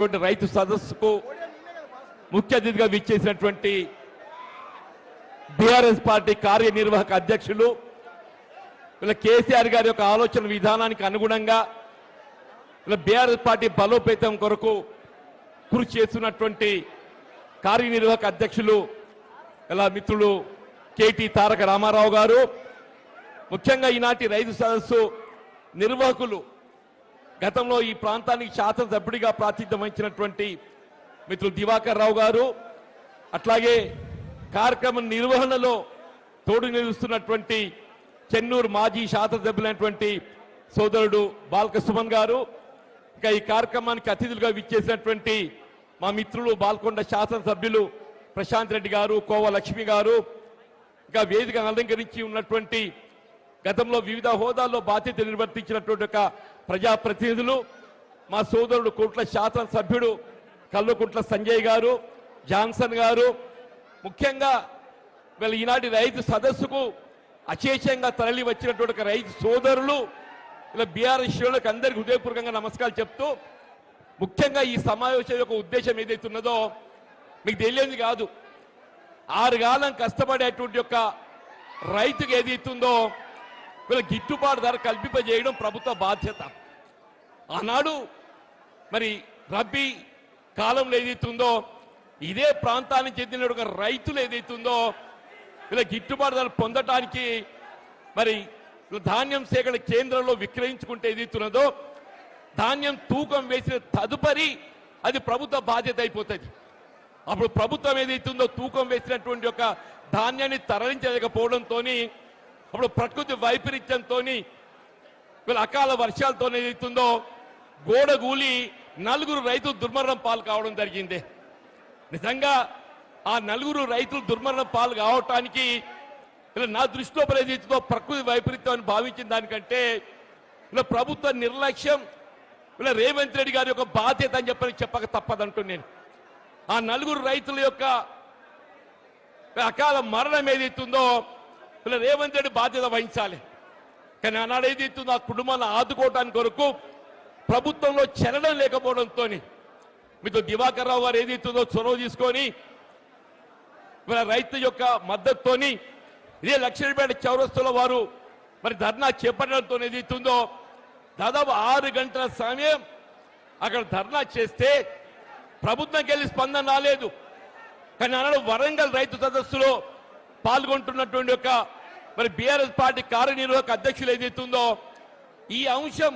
రైతు సదస్సుకు ముఖ్య అతిథిగా విచ్చేసినటువంటి బీఆర్ఎస్ పార్టీ కార్యనిర్వాహక అధ్యక్షులు కేసీఆర్ గారి యొక్క ఆలోచన విధానానికి అనుగుణంగా బీఆర్ఎస్ పార్టీ బలోపేతం కొరకు కృషి చేస్తున్నటువంటి కార్యనిర్వాహక అధ్యక్షులు మిత్రులు కేటీ తారక రామారావు గారు, ముఖ్యంగా ఈనాటి రైతు సదస్సు నిర్వాహకులు గతంలో ఈ ప్రాంతానికి శాసనసభ్యుడిగా ప్రాతినిధ్యం వహించినటువంటి మిత్రులు దివాకర్ రావు గారు, అట్లాగే కార్యక్రమం నిర్వహణలో తోడు నిలుస్తున్నటువంటి చెన్నూరు మాజీ శాసనసభ్యులైనటువంటి సోదరుడు బాల్క సుమన్ గారు, ఇంకా ఈ కార్యక్రమానికి అతిథులుగా విచ్చేసినటువంటి మా మిత్రులు బాల్కొండ శాసనసభ్యులు ప్రశాంత్ రెడ్డి గారు, కోవ లక్ష్మి గారు, ఇంకా వేదిక అలంకరించి ఉన్నటువంటి గతంలో వివిధ హోదాల్లో బాధ్యత నిర్వర్తించినటువంటి ఒక ప్రజాప్రతినిధులు, మా సోదరుడు కోట్ల శాసనసభ్యుడు కల్వకుంట్ల సంజయ్ గారు, జాన్సన్ గారు, ముఖ్యంగా వీళ్ళ ఈనాటి రైతు సదస్సుకు అశేషంగా తరలి వచ్చినటువంటి రైతు సోదరులు ఇలా బీఆర్ఎస్ శ్రేణులకు అందరికీ హృదయపూర్వకంగా నమస్కారాలు చెప్తూ, ముఖ్యంగా ఈ సమావేశం యొక్క ఉద్దేశం ఏదైతే ఉన్నదో మీకు తెలియదు కాదు. 6 కాలం కష్టపడేటువంటి యొక్క రైతుకు ఏదైతుందో వీళ్ళ గిట్టుబాటు ధర కల్పింపజేయడం ప్రభుత్వ బాధ్యత. ఆనాడు మరి రబ్బీ కాలంలో ఏదైతుందో ఇదే ప్రాంతానికి చెందిన ఒక రైతులు ఏదైతుందో వీళ్ళ గిట్టుబాటు ధర పొందటానికి మరి ధాన్యం సేకరణ కేంద్రంలో విక్రయించుకుంటే ఏదైతున్నదో ధాన్యం తూకం వేసిన తదుపరి అది ప్రభుత్వ బాధ్యత అయిపోతుంది. అప్పుడు ప్రభుత్వం ఏదైతుందో తూకం వేసినటువంటి ఒక ధాన్యాన్ని తరలించలేకపోవడంతో అప్పుడు ప్రకృతి వైపరీత్యంతో వీళ్ళ అకాల వర్షాలతో ఏదైతుందో గోడగూలి 4 రైతులు దుర్మరణం పాలు కావడం జరిగింది. నిజంగా ఆ 4 రైతులు దుర్మరణం పాలు కావటానికి నా దృష్టిలో ఏదైతుందో ప్రకృతి వైపరీత్యం అని భావించిన దానికంటే ఇలా ప్రభుత్వ నిర్లక్ష్యం, ఇలా రేవంత్ రెడ్డి గారి యొక్క బాధ్యత అని చెప్పక తప్పదంటూ నేను ఆ 4 రైతుల యొక్క అకాల మరణం ఏదైతుందో ఇలా రేవంత్ రెడ్డి బాధ్యత వహించాలి. కానీ ఆనాడు ఏదైతుందో ఆ కుటుంబాలను ఆదుకోవడానికి కొరకు ప్రభుత్వంలో చలనం లేకపోవడంతో మీతో దివాకర్ రావు గారు ఏదైతుందో చొరవ తీసుకొని రైతు యొక్క మద్దతుతోని ఇదే లక్ష్మీపేట చౌరస్తాలో వారు మరి ధర్నా చేపట్టడంతో ఏదైతుందో దాదాపు 6 గంటల సమయం అక్కడ ధర్నా చేస్తే ప్రభుత్వంకి వెళ్ళి స్పందన రాలేదు. కానీ ఆనాడు వరంగల్ రైతు సదస్సులో పాల్గొంటున్నటువంటి ఒక మరి బీఆర్ఎస్ పార్టీ కార్యనిర్వాహక అధ్యక్షులు ఏదైతుందో ఈ అంశం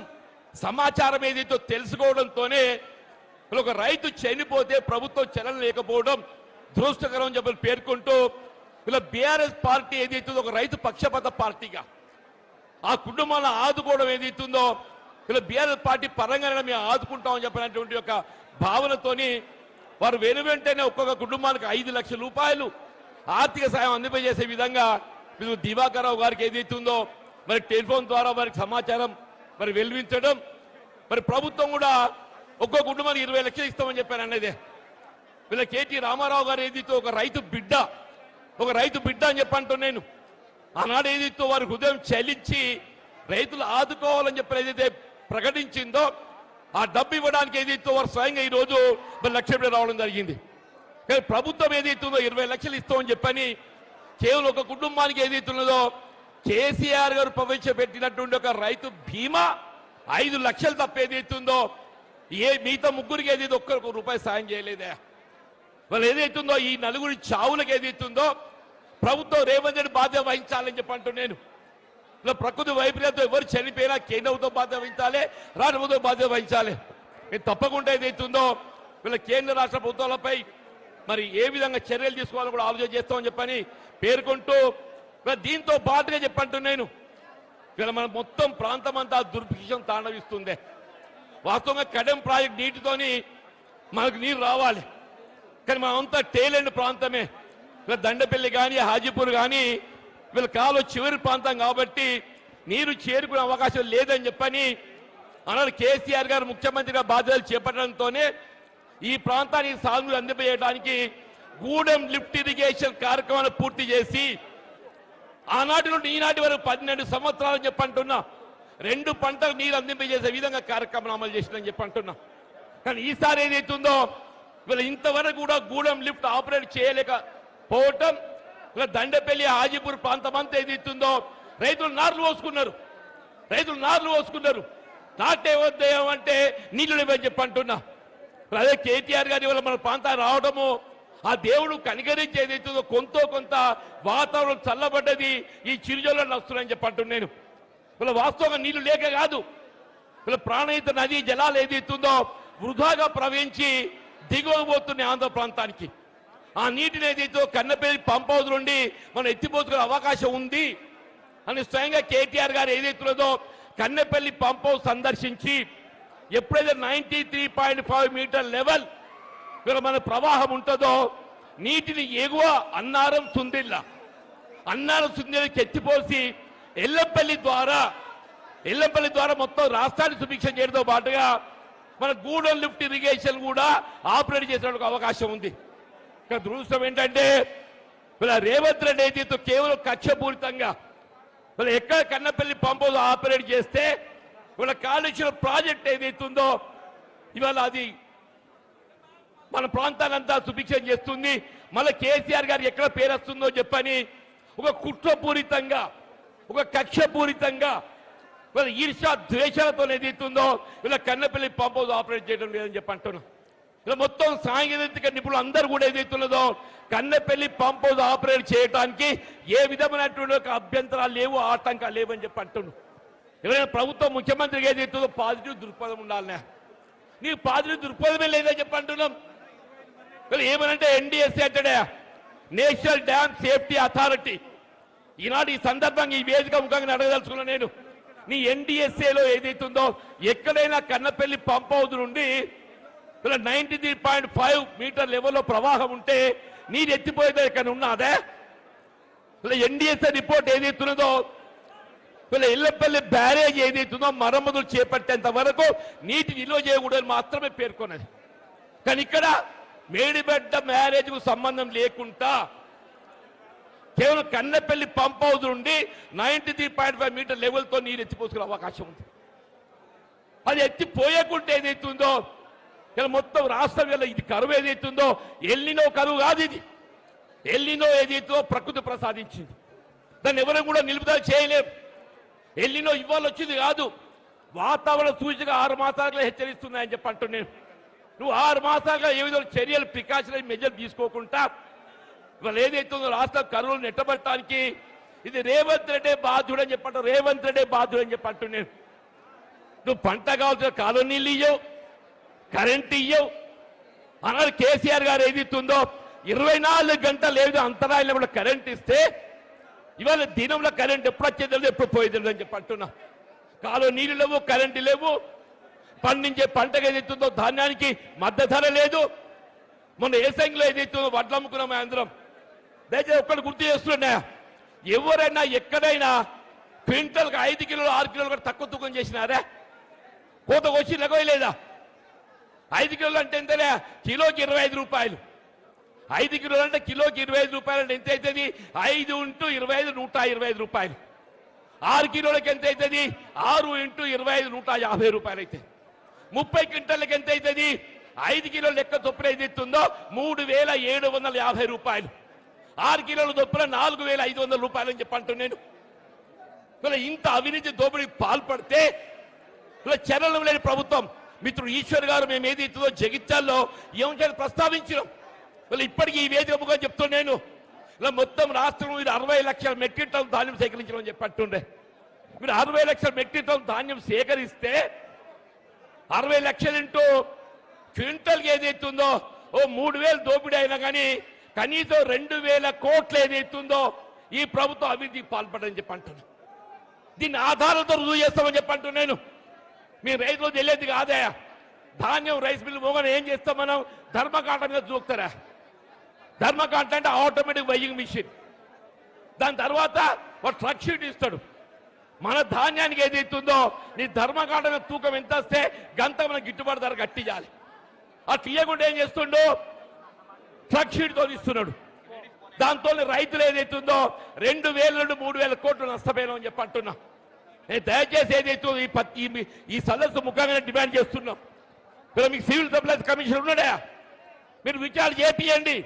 సమాచారం ఏదైతే తెలుసుకోవడంతోనే ఒక రైతు చనిపోతే ప్రభుత్వం చలనం లేకపోవడం దురదృష్టకరం అని చెప్పి పేర్కొంటూ ఇలా బీఆర్ఎస్ పార్టీ ఏదైతుందో ఒక రైతు పక్షపాత పార్టీగా ఆ కుటుంబాలను ఆదుకోవడం ఏదైతుందో ఇలా బీఆర్ఎస్ పార్టీ పరంగానే మేము ఆదుకుంటామని చెప్పినటువంటి ఒక భావనతోని వారు వెనువెంటనే ఒక్కొక్క కుటుంబానికి 5 లక్షల రూపాయలు ఆర్థిక సాయం అందజేసే విధంగా మీరు దివాకర్ రావు గారికి ఏదైతుందో మరి టెలిఫోన్ ద్వారా వారికి సమాచారం మరి వెలువించడం, మరి ప్రభుత్వం కూడా ఒక్కో కుటుంబానికి 20 లక్షలు ఇస్తామని చెప్పారు అన్నదే. వీళ్ళ కేటీ రామారావు గారు ఏదైతే ఒక రైతు బిడ్డ అని చెప్పంటూ నేను ఆనాడు ఏదైతే వారి హృదయం చలించి రైతులు ఆదుకోవాలని చెప్పి ఏదైతే ప్రకటించిందో ఆ డబ్బు ఇవ్వడానికి ఏదైతే వారు స్వయంగా ఈరోజు లక్ష్యం రావడం జరిగింది. కానీ ప్రభుత్వం ఏదైతుందో 20 లక్షలు ఇస్తామని చెప్పని కేవలం ఒక కుటుంబానికి ఏదైతున్నదో కేసీఆర్ గారు ప్రవేశపెట్టినటువంటి ఒక రైతు బీమా 5 లక్షలు తప్ప ఏదైతుందో మిగతా ముగ్గురికి ఏదైతే ఒక్క రూపాయి సాయం చేయలేదే. వాళ్ళు ఏదైతుందో ఈ 4 చావులకు ఏదైతుందో ప్రభుత్వం రేవంత్ రెడ్డి బాధ్యత వహించాలని చెప్పంటూ నేను ఇలా ప్రకృతి వైపరీత్యంతో ఎవరు చనిపోయినా కేంద్రంతో బాధ్యత వహించాలి, రాష్ట్ర ప్రభుత్వం బాధ్యత వహించాలి. మీరు తప్పకుండా ఏదైతుందో వీళ్ళ కేంద్ర రాష్ట్ర ప్రభుత్వాలపై మరి ఏ విధంగా చర్యలు తీసుకోవాలని కూడా ఆలోచన చేస్తామని చెప్పని పేర్కొంటూ దీంతో పాటుగా చెప్పంటూ నేను ఇలా మన మొత్తం ప్రాంతం అంతా దుర్భిక్షం తాండవిస్తుంది. వాస్తవంగా కడెం ప్రాజెక్ట్ నీటితోని మనకు నీరు రావాలి, కానీ మనమంతా టేలెండ్ ప్రాంతమే. ఇలా దండపల్లి కానీ హాజీపూర్ కానీ వీళ్ళ కాలు చివరి ప్రాంతం కాబట్టి నీరు చేరుకునే అవకాశం లేదని చెప్పని అన్నాడు కేసీఆర్ గారు ముఖ్యమంత్రిగా బాధ్యతలు చేపట్టడంతోనే ఈ ప్రాంతానికి సాగునీరు అందింపజేయడానికి గూడెం లిఫ్ట్ ఇరిగేషన్ కార్యక్రమాన్ని పూర్తి చేసి ఆనాటి నుండి ఈనాటి వరకు 12 సంవత్సరాలు చెప్పంటున్నా 2 పంటలు నీరు అందింపజేసే విధంగా కార్యక్రమం అమలు చేసిందని చెప్పంటున్నా. కానీ ఈసారి ఏదైతుందో వీళ్ళు ఇంతవరకు కూడా గూడెం లిఫ్ట్ ఆపరేట్ చేయలేకపోవటం, ఇలా దండపల్లి హాజీపూర్ ప్రాంతం అంతా ఏదైతుందో రైతులు నార్లు పోసుకున్నారు. నాటే వద్దేమో అంటే నీళ్లు లేవని చెప్పి అంటున్నా. అదే కేటీఆర్ గారి వల్ల మన ప్రాంతానికి రావడము, ఆ దేవుడు కనికరించి ఏదైతుందో కొంత వాతావరణం చల్లబడ్డది, ఈ చిరుజల్లు వస్తున్నాయని చెప్పి అంటున్నాను. వీళ్ళ వాస్తవంగా నీళ్లు లేక కాదు, వీళ్ళ ప్రాణహిత నదీ జలాలు ఏదైతుందో వృధాగా ప్రవహించి దిగువబోతున్నాయి ఆంధ్ర ప్రాంతానికి. ఆ నీటిని ఏదైతే కన్నపల్లి పంప్ హౌస్ నుండి మనం ఎత్తిపోసుకునే అవకాశం ఉంది అని స్వయంగా కేటీఆర్ గారు ఏదైతున్నదో కన్నపల్లి పంప్ హౌస్ సందర్శించి ఎప్పుడైతే 93.5 మీటర్ లెవెల్ మన ప్రవాహం ఉంటుందో నీటిని ఎగువ అన్నారం సుందిళ్ళకి ఎత్తిపోసి ఎల్లంపల్లి ద్వారా మొత్తం రాష్ట్రాన్ని సుభిక్ష చేయడంతో పాటుగా మన గూడెం లిఫ్ట్ ఇరిగేషన్ కూడా ఆపరేట్ చేసేందుకు అవకాశం ఉంది. ఇంకా దురదృష్టం ఏంటంటే వీళ్ళ రేవంత్ రెడ్డి అయితే కేవలం కక్షపూరితంగా వీళ్ళు ఎక్కడ కన్నపల్లి పంప్ హౌస్ ఆపరేట్ చేస్తే వీళ్ళ కాళేశ్వరం ప్రాజెక్ట్ ఏదైతుందో ఇవాళ అది మన ప్రాంతాలంతా సుభిక్షం చేస్తుంది. మళ్ళీ కేసీఆర్ గారు ఎక్కడ పేరు వస్తుందో చెప్పని ఒక కుట్రపూరితంగా, ఒక కక్షపూరితంగా వీళ్ళ ఈర్ష్యా ద్వేషాలతో ఏదైతుందో వీళ్ళ కన్నపల్లి పంప్ హౌస్ ఆపరేట్ చేయడం లేదని చెప్పి అంటున్నాం. ఇలా మొత్తం సాంకేతిక నిపుణులు అందరూ కూడా ఏదైతున్నదో కన్నపల్లి పంప్ హౌస్ ఆపరేట్ చేయడానికి ఏ విధమైనటువంటి అభ్యంతరాలు లేవు, ఆటంకాలు లేవని చెప్పి అంటున్నాం. ఎవరైనా ప్రభుత్వం ముఖ్యమంత్రికి ఏదైతుందో పాజిటివ్ దృక్పథం ఉండాలనే, నీకు పాజిటివ్ దృక్పథమే లేదని చెప్పి అంటున్నాం. ఏమనంటే ఎన్డీఎస్సీ అంటాడే నేషనల్ డ్యామ్ సేఫ్టీ అథారిటీ. ఈనాడు ఈ సందర్భంగా ఈ వేదిక ముఖంగా అడగదలుచుకున్నా నేను, నీ ఎన్డీఎస్ఏలో ఏదైతుందో ఎక్కడైనా కన్నపల్లి పంప్ హౌస్ నుండి 93.5 మీటర్ లెవెల్లో ప్రవాహం ఉంటే నీరు ఎత్తిపోయేది ఎక్కడ ఉన్నదే? ఎన్డీఎస్ఏ రిపోర్ట్ ఏదైతున్నదో ఎల్లంపల్లి బ్యారేజ్ ఏదైతుందో మరమ్మతులు చేపట్టేంత వరకు నీటి నిల్వ చేయకూడదని మాత్రమే పేర్కొన్నది. కానీ ఇక్కడ మేడిబెడ్డ మ్యారేజ్కు సంబంధం లేకుండా కేవలం కన్నపల్లి పంప్ హౌస్ నుండి 93.5 మీటర్ లెవెల్తో నీరు ఎత్తిపోసుకునే అవకాశం ఉంది. అది ఎత్తిపోయకుంటే ఏదైతుందో ఇలా మొత్తం రాష్ట్రం వల్ల ఇది కరువు ఏదైతుందో ఎల్లినో కరువు కాదు, ఇది ఎల్లినో ఏదైతుందో ప్రకృతి ప్రసాదించింది. దాన్ని ఎవరు కూడా నిలుపుదల చేయలేరు. ఎల్లినో ఇవాళ వచ్చింది కాదు, వాతావరణ సూచిక 6 మాసాలుగా హెచ్చరిస్తున్నాయని చెప్పి అంటున్నాను. నువ్వు 6 మాసాలుగా ఏ విధంగా చర్యలు ప్రికాషనరీ మెజర్ తీసుకోకుండా ఇవాళ ఏదైతుందో రాష్ట్ర కరువులు నెట్టబట్టడానికి ఇది రేవంత్ రెడ్డి బాధ్యుడని చెప్పంటావు. రేవంత్ రెడ్డి బాధ్యుడని చెప్పి అంటున్నాను. నువ్వు పంట కావాల్సిన కాలువ నీళ్ళు ఇయ్యవు, కరెంట్ ఇయ్యవు. అన్నారు కేసీఆర్ గారు ఏదైతుందో 24 గంటలు ఏదో అంతరాయంలో కూడా కరెంట్ ఇస్తే ఇవాళ దినంలో కరెంట్ ఎప్పుడు వచ్చేది ఎప్పుడు పోయేది అని చెప్పి అంటున్నా. కాలువ నీళ్ళు లేవు, కరెంటు లేవు, పండించే పంటకు ఏదైతుందో ధాన్యానికి మద్దతు ధర లేదు. మొన్న ఏసంగిలో ఏదైతుందో వడ్లు అమ్ముకున్నాం అందరం. దయచేసి ఒక్కటి గుర్తు చేస్తున్నా, ఎవరైనా ఎక్కడైనా క్వింటల్కి 5 కిలోలు 6 కిలోలు కూడా తక్కువ తూకం చేసినారా? కోత వచ్చి లెగవేయలేదా? 5 కిలోలు అంటే ఎంతలే? కిలోకి 25 రూపాయలు. 5 కిలోలు అంటే కిలోకి 25 రూపాయలు అంటే ఎంత అవుతుంది? 5 × 25 125 రూపాయలు. 6 కిలోలకి ఎంత అవుతుంది? 6 × 25 150 రూపాయలు అయితే 30 క్వింటల్కి ఎంత అవుతుంది? 5 కిలోల లెక్క చొప్పున ఏదైతుందో 3750 రూపాయలు. 6 కిలోల చొప్పున 4500 రూపాయలు అని చెప్పి అంటున్నాను. ఇంత అవినీతి దోపిడీకి పాల్పడితే చర్యలు లేని ప్రభుత్వం. మిత్రుడు ఈశ్వర్ గారు మేము ఏదైతుందో జగిత్యాల్లో ఈ అంశాన్ని ప్రస్తావించినాం. ఇప్పటికీ ఈ వేదిక ముఖం చెప్తున్నాను, ఇలా మొత్తం రాష్ట్రం మీరు 60 లక్షల మెట్రిక్ టన్ ధాన్యం సేకరించమని చెప్పి అంటుండే. మీరు 60 లక్షల మెట్రిక్ టన్ ధాన్యం సేకరిస్తే 60 లక్షలు ఇంటూ క్వింటల్కి ఏదైతుందో 3000 దోపిడీ అయినా కానీ కనీసం 2000 కోట్లు ఏదైతుందో ఈ ప్రభుత్వం అవినీతికి పాల్పడని చెప్పి అంటున్నాను. దీన్ని ఆధారంతో రుజువు చేస్తామని చెప్పి అంటున్నాను. మీ రైతులు తెలియదు కాదా? ధాన్యం రైస్ మిల్లు పోగానే ఏం చేస్తాం మనం? ధర్మకాంట మీద చూస్తారా? ధర్మకాంట అంటే ఆటోమేటిక్ వెయింగ్ మిషన్. దాని తర్వాత వాడు ట్రక్ షీట్ ఇస్తాడు. మన ధాన్యానికి ఏదైతుందో నీ ధర్మకాంట మీద తూకం ఎంత వస్తే గంత మన గిట్టుబాటు ధర కట్టించాలి. ఆ తీయకుండా ఏం చేస్తుండో ట్రక్ షీట్తో ఇస్తున్నాడు. దాంతో రైతులు ఏదైతుందో 2000 నుండి 3000 కోట్లు నష్టపోయినామని చెప్పి అంటున్నా. నేను దయచేసి ఏదైతే ఈ సదస్సు ముఖంగా డిమాండ్ చేస్తున్నాం, ఇలా మీకు సివిల్ సప్లైస్ కమిషన్ ఉన్నాడా? మీరు విచారణ చేపియండి.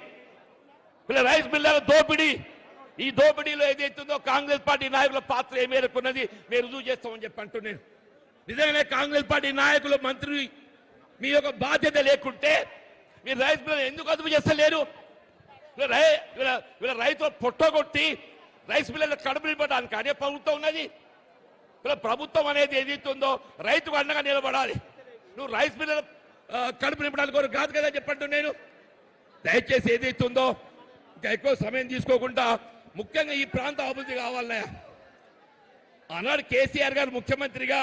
ఇలా రైస్ మిల్లర్ల దోపిడీ, ఈ దోపిడీలో ఏదైతుందో కాంగ్రెస్ పార్టీ నాయకుల పాత్ర ఏ మేరకు ఉన్నది మీరు రుజువు చేస్తామని చెప్పి అంటున్నాను. నిజంగానే కాంగ్రెస్ పార్టీ నాయకులు, మంత్రి మీ యొక్క బాధ్యత లేకుంటే మీరు రైస్ మిల్లర్ ఎందుకు అదుపు చేస్తలేరు? వీళ్ళ రైతులు పొట్టగొట్టి రైస్ మిల్లర్ల కడుపు నింపడానికి అనే ప్రభుత్వం ఉన్నది. ఇలా ప్రభుత్వం అనేది ఏదైతుందో రైతుకు అండగా నిలబడాలి. నువ్వు రైస్ మిల్లర్ కడుపు నింపడానికి కూడా కాదు కదా చెప్పంటు నేను. దయచేసి ఏదైతుందో ఇంకా ఎక్కువ సమయం తీసుకోకుండా ముఖ్యంగా ఈ ప్రాంత అభివృద్ధి కావాలన్నా. ఆనాడు కేసీఆర్ గారు ముఖ్యమంత్రిగా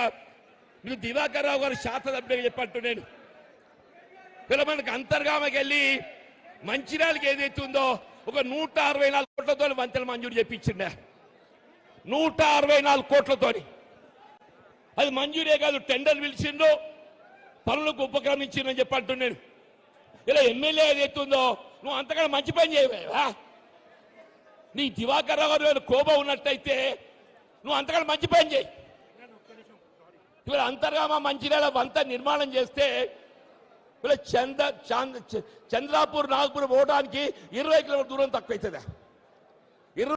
మీరు దివాకర్ రావు గారు శాసనసభ్యుడిగా చెప్పంటు నేను. ఇలా మనకు అంతర్గామకి వెళ్ళి మంచిర్యాలకి ఏదైతుందో ఒక 164 కోట్లతో వంతెన మంజూరు చేపించిండే. 164 కోట్లతో అది మంజూరే కాదు, టెండర్ పిలిచిండు, పనులకు ఉపక్రమించిందని చెప్పంటు నేను. ఇలా ఎమ్మెల్యే ఏదైతుందో నువ్వు అంతకన్నా మంచి పని చేయవా? నీ దివాకర్ రావు గారు కోపం ఉన్నట్టయితే నువ్వు అంతకన్నా మంచి పని చేయి. ఇవాళ అంతర్గామ మంచిర్యాల వంత నిర్మాణం చేస్తే చంద్రాపూర్ నాగపూర్ పోవడానికి 20 కిలోమీటర్ దూరం తక్కువ అవుతుందా?